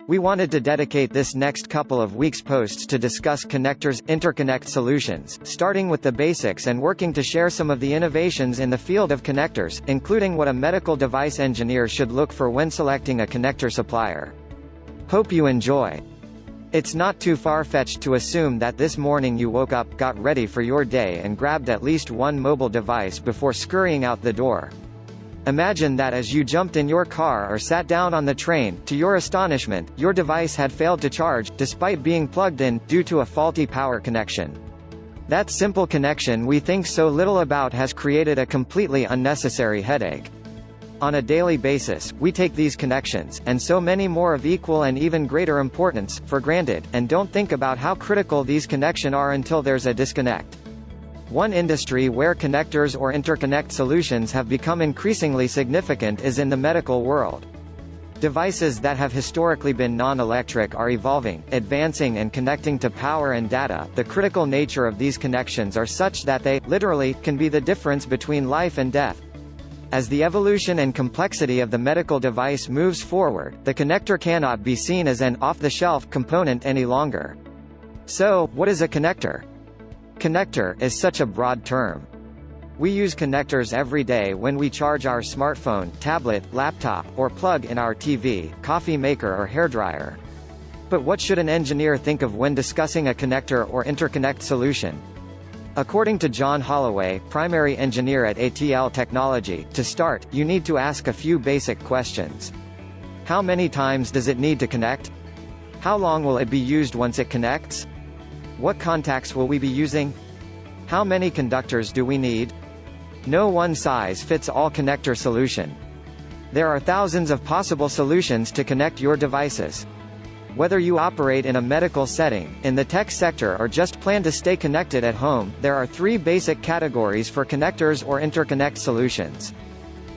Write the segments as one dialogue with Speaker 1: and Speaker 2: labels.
Speaker 1: We wanted to dedicate this next couple of weeks posts to discuss connectors, interconnect solutions, starting with the basics and working to share some of the innovations in the field of connectors, including what a medical device engineer should look for when selecting a connector supplier. Hope you enjoy. It's not too far-fetched to assume that this morning you woke up, got ready for your day and grabbed at least one mobile device before scurrying out the door. Imagine that as you jumped in your car or sat down on the train, to your astonishment, your device had failed to charge, despite being plugged in, due to a faulty power connection. That simple connection we think so little about has created a completely unnecessary headache. On a daily basis, we take these connections, and so many more of equal and even greater importance, for granted, and don't think about how critical these connections are until there's a disconnect. One industry where connectors or interconnect solutions have become increasingly significant is in the medical world. Devices that have historically been non-electric are evolving, advancing and connecting to power and data. The critical nature of these connections are such that they, literally, can be the difference between life and death. As the evolution and complexity of the medical device moves forward, the connector cannot be seen as an off-the-shelf component any longer. So, what is a connector? Connector is such a broad term. We use connectors every day when we charge our smartphone, tablet, laptop, or plug in our TV, coffee maker or hairdryer. But what should an engineer think of when discussing a connector or interconnect solution? According to John Holloway, primary engineer at ATL Technology, to start, you need to ask a few basic questions. How many times does it need to connect? How long will it be used once it connects? What contacts will we be using? How many conductors do we need? No one-size-fits-all connector solution. There are thousands of possible solutions to connect your devices. Whether you operate in a medical setting, in the tech sector or just plan to stay connected at home, there are three basic categories for connectors or interconnect solutions.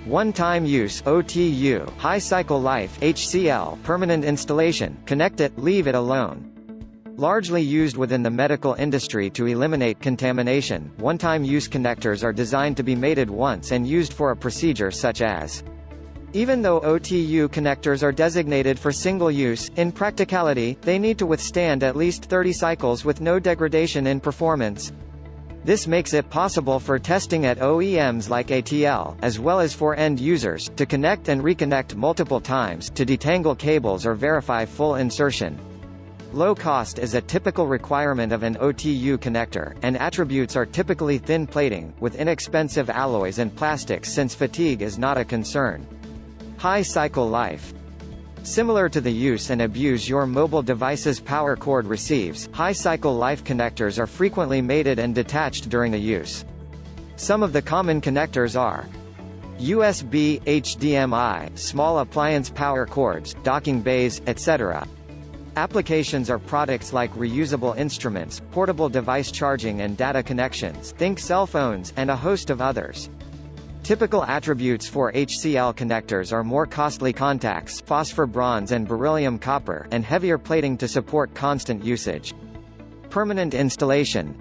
Speaker 1: One-time use (OTU), high cycle life (HCL), permanent installation, connect it, leave it alone. Largely used within the medical industry to eliminate contamination, one-time use connectors are designed to be mated once and used for a procedure such as. Even though OTU connectors are designated for single use, in practicality, they need to withstand at least 30 cycles with no degradation in performance. This makes it possible for testing at OEMs like ATL, as well as for end users, to connect and reconnect multiple times, to detangle cables or verify full insertion. Low cost is a typical requirement of an OTU connector, and attributes are typically thin plating, with inexpensive alloys and plastics since fatigue is not a concern. High cycle life. Similar to the use and abuse your mobile device's power cord receives, high cycle life connectors are frequently mated and detached during the use. Some of the common connectors are USB, HDMI, small appliance power cords, docking bays, etc. Applications are products like reusable instruments, portable device charging and data connections, think cell phones, and a host of others. Typical attributes for HCL connectors are more costly contacts, phosphor bronze and beryllium copper, and heavier plating to support constant usage. Permanent installation.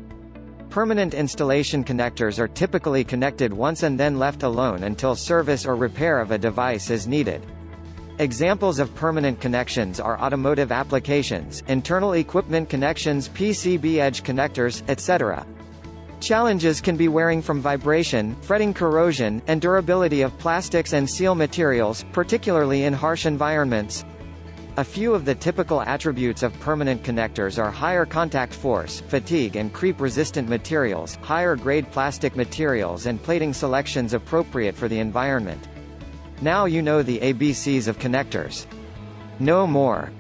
Speaker 1: Permanent installation connectors are typically connected once and then left alone until service or repair of a device is needed. Examples of permanent connections are automotive applications, internal equipment connections, PCB edge connectors, etc. Challenges can be wearing from vibration, fretting, corrosion, and durability of plastics and seal materials, particularly in harsh environments. A few of the typical attributes of permanent connectors are higher contact force, fatigue and creep-resistant materials, higher-grade plastic materials and plating selections appropriate for the environment. Now you know the ABCs of connectors. Know more.